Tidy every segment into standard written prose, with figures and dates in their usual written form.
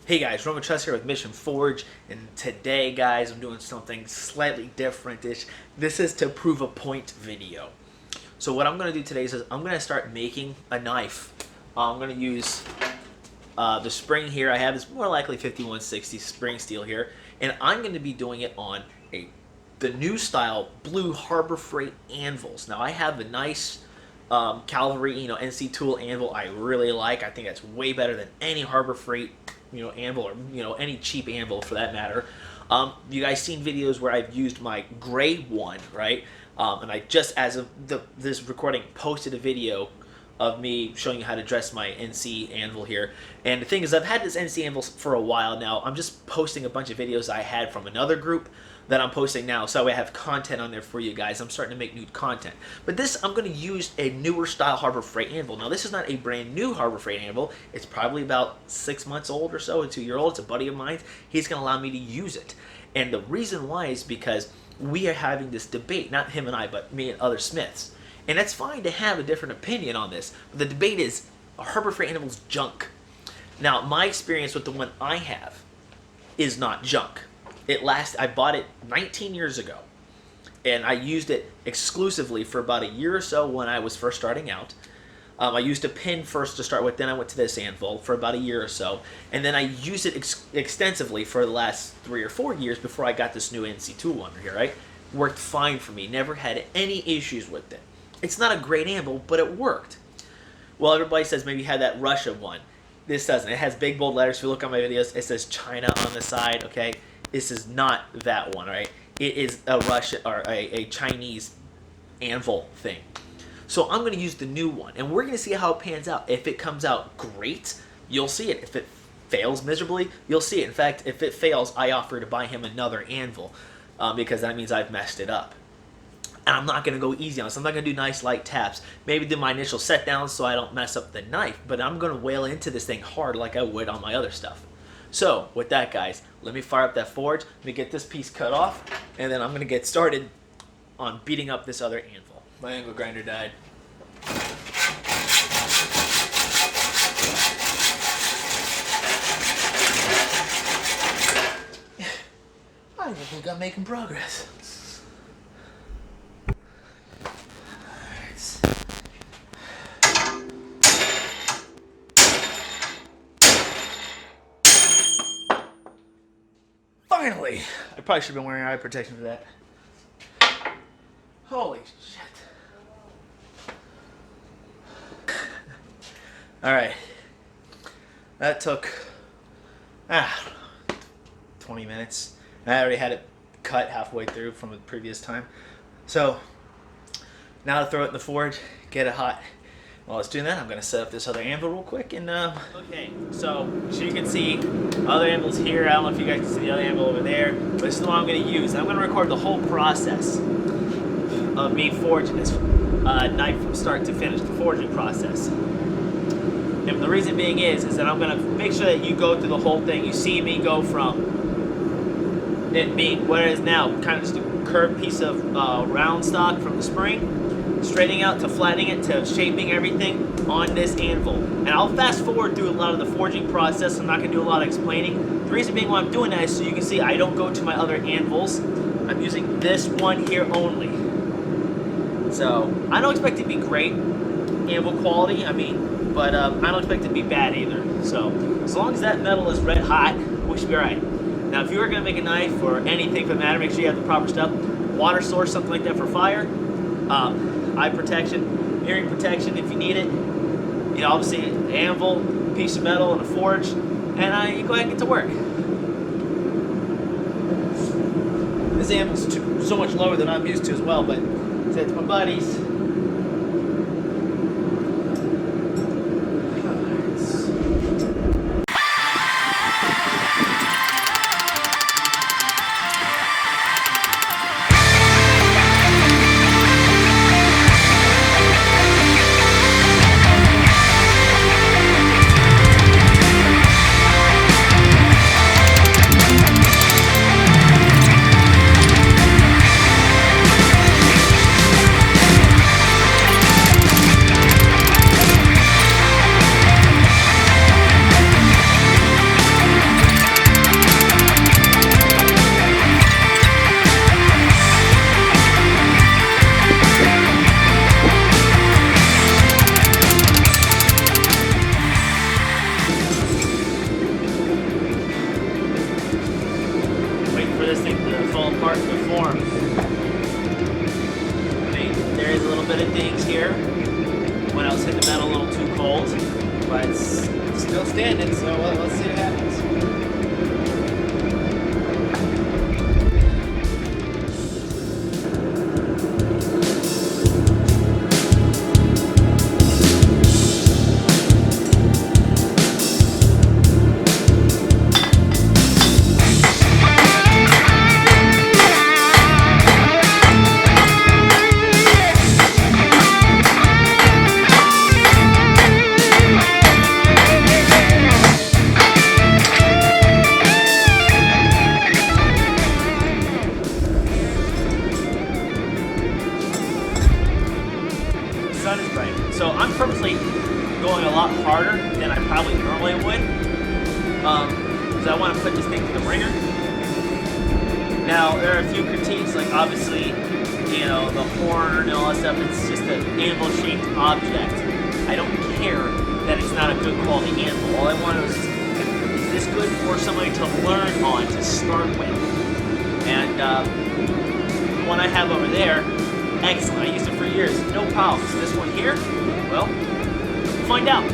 Hey guys, Roman Trust here with Mission Forge, and today guys I'm doing something slightly different-ish. This is to prove a point video. So what I'm going to do today is I'm going to start making a knife. I'm going to use the spring here I have is more likely 5160 spring steel here, and I'm going to be doing it on the new style blue Harbor Freight anvils. Now I have the nice Cavalry, NC tool anvil I really like. I think that's way better than any Harbor Freight anvil, or any cheap anvil for that matter. You guys seen videos where I've used my gray one, right? And I just, as of this recording, posted a video of me showing you how to dress my NC anvil here. And the thing is, I've had this NC anvil for a while now. I'm just posting a bunch of videos I had from another group that I'm posting now, so I have content on there for you guys. I'm starting to make new content. But this, I'm going to use a newer style Harbor Freight anvil. Now, this is not a brand new Harbor Freight anvil. It's probably about 6 months old or so, a 2-year-old. It's a buddy of mine. He's going to allow me to use it. And the reason why is because we are having this debate, not him and I, but me and other smiths. And that's fine to have a different opinion on this. But the debate is, a Harbor Freight anvil's junk. Now, my experience with the one I have is not junk. I bought it 19 years ago, and I used it exclusively for about a year or so when I was first starting out. I used a pin first to start with, then I went to this anvil for about a year or so, and then I used it extensively for the last 3 or 4 years before I got this new NC tool under here, right? Worked fine for me, never had any issues with it. It's not a great anvil, but it worked. Well, everybody says maybe you had that Russia one. This doesn't. It has big bold letters. If you look on my videos, it says China on the side, okay? This is not that one, right? It is a Russian or a Chinese anvil thing. So I'm going to use the new one, and we're going to see how it pans out. If it comes out great, you'll see it. If it fails miserably, you'll see it. In fact, if it fails, I offer to buy him another anvil because that means I've messed it up. And I'm not going to go easy on this. I'm not going to do nice light taps. Maybe do my initial set down so I don't mess up the knife, but I'm going to wail into this thing hard like I would on my other stuff. So, with that, guys, let me fire up that forge, let me get this piece cut off, and then I'm going to get started on beating up this other anvil. My angle grinder died. I think I'm making progress. Finally! I probably should have been wearing eye protection for that. Holy shit. Alright. That took 20 minutes. And I already had it cut halfway through from the previous time. So, now to throw it in the forge, get it hot. While it's doing that, I'm going to set up this other anvil real quick. And okay, so you can see other anvils here. I don't know if you guys can see the other anvil over there, but this is the one I'm going to use. I'm going to record the whole process of me forging this knife from start to finish, the forging process. And the reason being is that I'm going to make sure that you go through the whole thing. You see me go from it being what it is now, kind of just a curved piece of round stock from the spring, straightening out to flattening it to shaping everything on this anvil. And I'll fast forward through a lot of the forging process. I'm not going to do a lot of explaining. The reason being why I'm doing that is so you can see I don't go to my other anvils. I'm using this one here only. So I don't expect it to be great anvil quality, but I don't expect it to be bad either. So as long as that metal is red hot, we should be alright. Now if you are going to make a knife or anything for that matter, make sure you have the proper stuff. Water source, something like that for fire. Eye protection, hearing protection if you need it. Obviously an anvil, piece of metal, and a forge, and you go ahead and get to work. This anvil's so much lower than I'm used to as well, but it's my buddies. deform. I mean, there is a little bit of dings here when I was hitting the metal a little too cold, but it's still standing, so let's see what happens. So I'm purposely going a lot harder than I probably normally would, because I want to put this thing to the ringer. Now there are a few critiques, like obviously, you know, the horn and all that stuff. It's just an anvil-shaped object. I don't care that it's not a good quality anvil. All I want is this good for somebody to learn on, to start with? And the one I have over there, excellent. I used it for years, no problems. This one here, well, find out.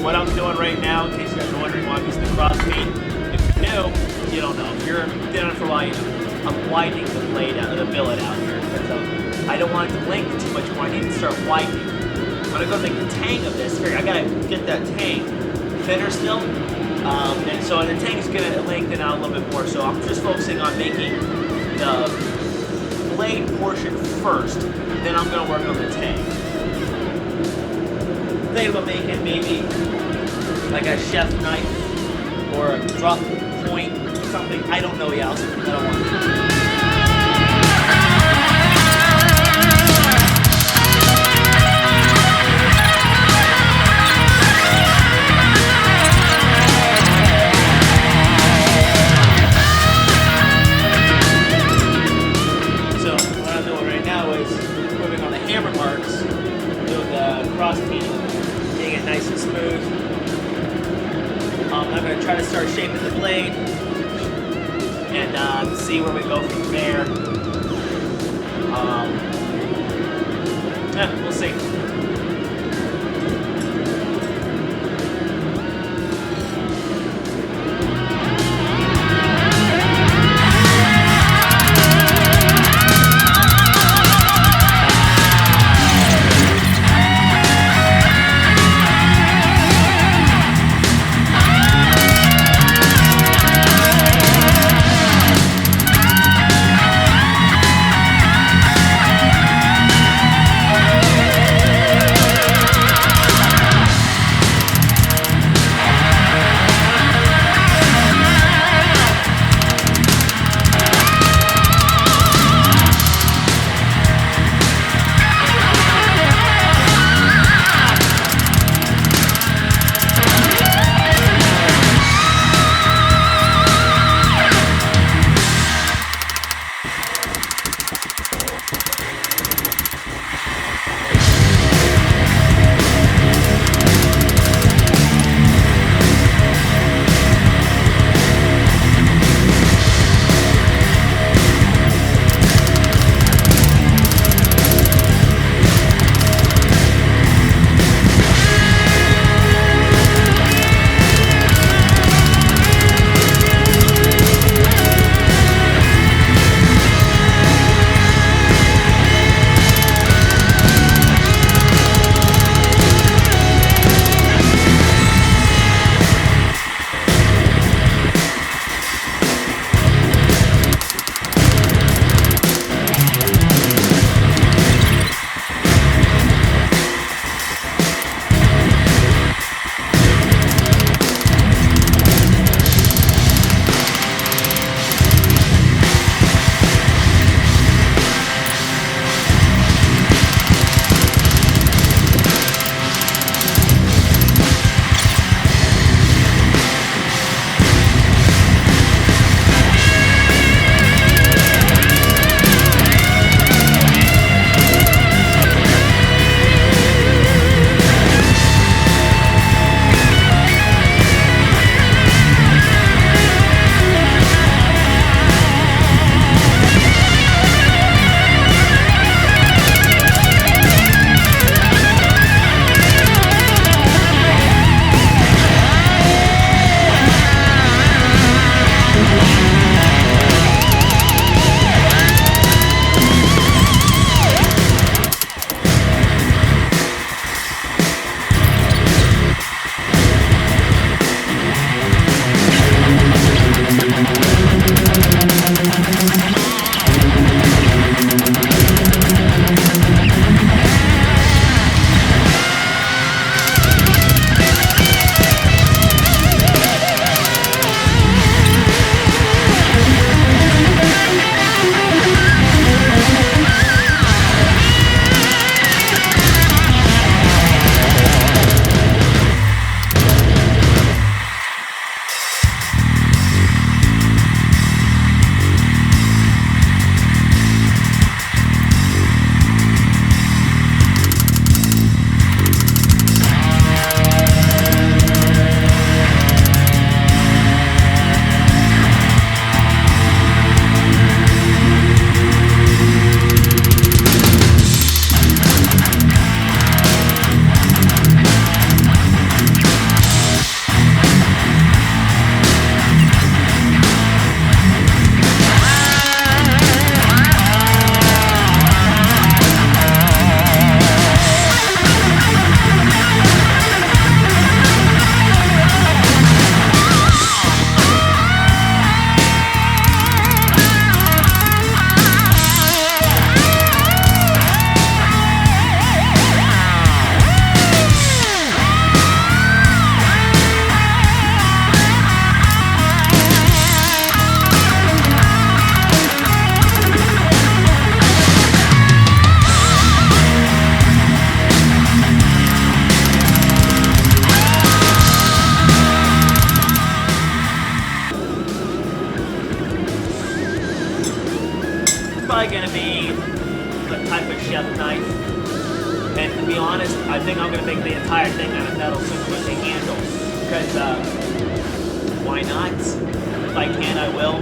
What I'm doing right now, in case you guys are wondering why I'm using the cross feed, if you're new, you don't know. If you're been on it for a while, you know, I'm widening the blade out, the billet out here. So I don't want it to lengthen too much more. I need to start widening. I'm gonna go make the tang of this. Here, I gotta get that tang thinner still, and so the tang is gonna lengthen out a little bit more. So I'm just focusing on making the blade portion first. Then I'm gonna work on the tang. Think about making maybe like a chef knife or a drop point or something. I don't know yet. I don't want to. Nice and smooth. I'm going to try to start shaping the blade and see where we go from there. We'll see. probably going to be a type of chef knife. And to be honest, I think I'm going to make the entire thing out of metal, so with the handle. Because, why not? If I can, I will.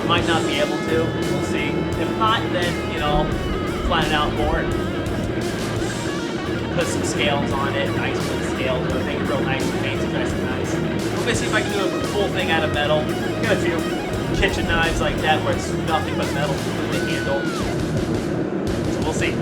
Might not be able to. We'll see. If not, then, you know, flatten it out more. Put some scales on it. Nice with scales. It'll make it real nice and fancy, nice and nice. I'm going to see if I can do a full thing out of metal. Got a few kitchen knives like that where it's nothing but metal with the handle. So we'll see.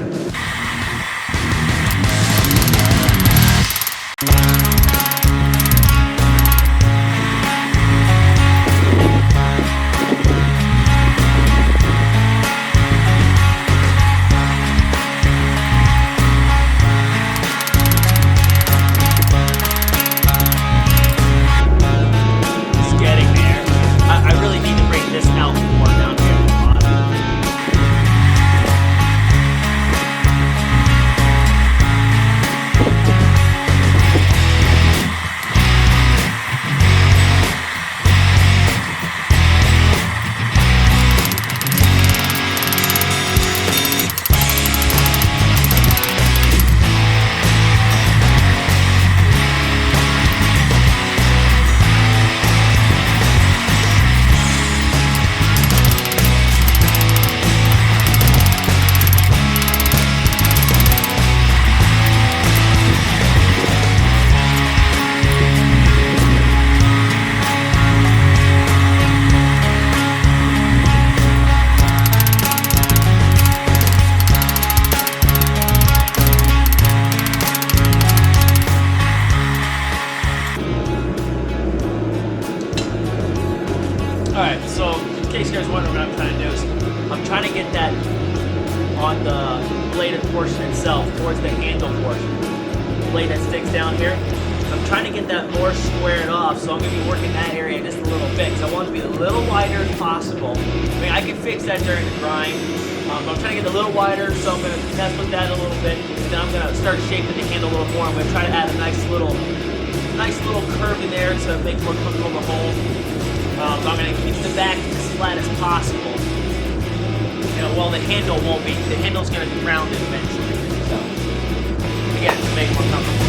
Alright, so in case you guys are wondering what I'm trying to do is I'm trying to get that on the bladed portion itself, towards the handle portion. The blade that sticks down here. I'm trying to get that more squared off, so I'm going to be working that area just a little bit, because I want it to be a little wider as possible. I mean, I can fix that during the grind, but I'm trying to get it a little wider, so I'm going to mess with that a little bit, and then I'm going to start shaping the handle a little more. I'm going to try to add a nice little curve in there to make it more comfortable to hold. So I'm going to keep the back as flat as possible. You know, well, the handle won't be. The handle's going to be rounded eventually. So, again, to make it more comfortable.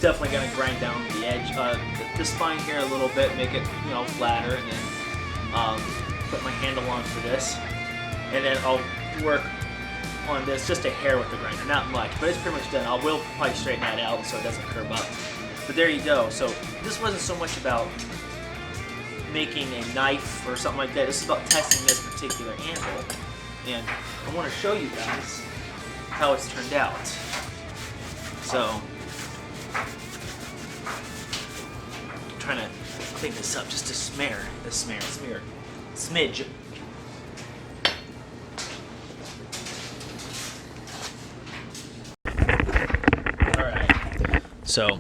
Definitely gonna grind down the edge, the spine here a little bit, make it, you know, flatter, and then put my handle on for this, and then I'll work on this just a hair with the grinder, not much, but it's pretty much done. I will probably straighten that out so it doesn't curve up. But there you go. So this wasn't so much about making a knife or something like that. This is about testing this particular anvil, and I want to show you guys how it's turned out. So I'm trying to clean this up just a smidge. So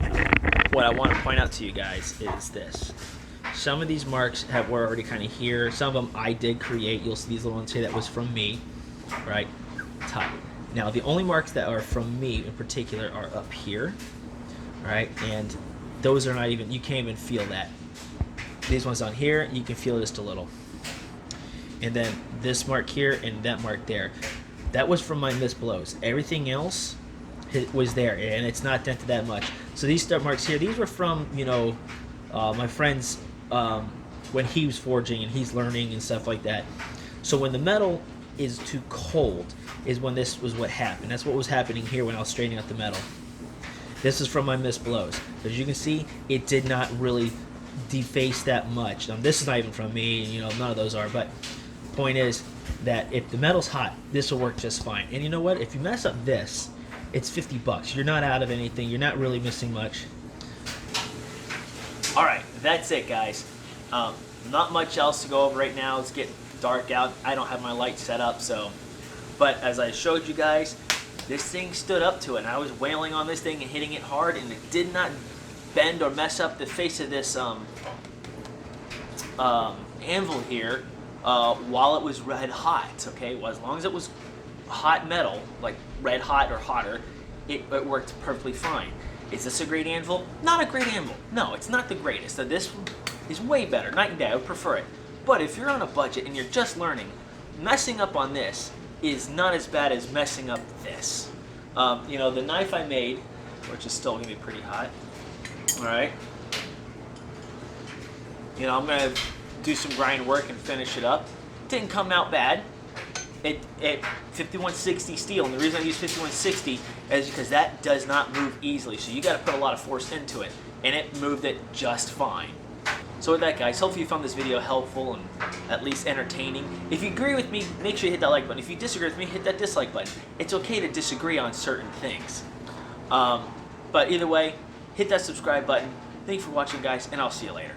what I want to point out to you guys is this. Some of these marks were already kind of here. Some of them I did create. You'll see these little ones here that was from me, right? Top. Now the only marks that are from me in particular are up here, right? And those are not even, you can't even feel that. These ones on here, you can feel just a little. And then this mark here and that mark there. That was from my missed blows. Everything else was there, and it's not dented that much. So these start marks here, these were from, you know, my friend's when he was forging and he's learning and stuff like that. So when the metal is too cold is when this was what happened. That's what was happening here when I was straightening out the metal. This is from my missed blows. As you can see, it did not really deface that much. Now this is not even from me, you know, none of those are, but point is that if the metal's hot, this will work just fine. And you know what? If you mess up this, it's 50 bucks. You're not out of anything. You're not really missing much. All right, that's it, guys. Not much else to go over right now. It's getting dark out. I don't have my light set up, so. But as I showed you guys, this thing stood up to it. And I was wailing on this thing and hitting it hard, and it did not bend or mess up the face of this anvil here while it was red hot. Okay, well, as long as it was hot metal, like red hot or hotter, it worked perfectly fine. Is this a great anvil? Not a great anvil. No, it's not the greatest. So this is way better, night and day. I would prefer it. But if you're on a budget and you're just learning, messing up on this is not as bad as messing up this. You know, the knife I made, which is still gonna be pretty hot. All right. You know, I'm gonna do some grind work and finish it up. Didn't come out bad. It 5160 steel, and the reason I use 5160 is because that does not move easily, so you got to put a lot of force into it, and it moved it just fine. So with that, guys, hopefully you found this video helpful and at least entertaining. If you agree with me, make sure you hit that like button. If you disagree with me, hit that dislike button. It's okay to disagree on certain things, but either way, hit that subscribe button. Thank you for watching, guys, and I'll see you later.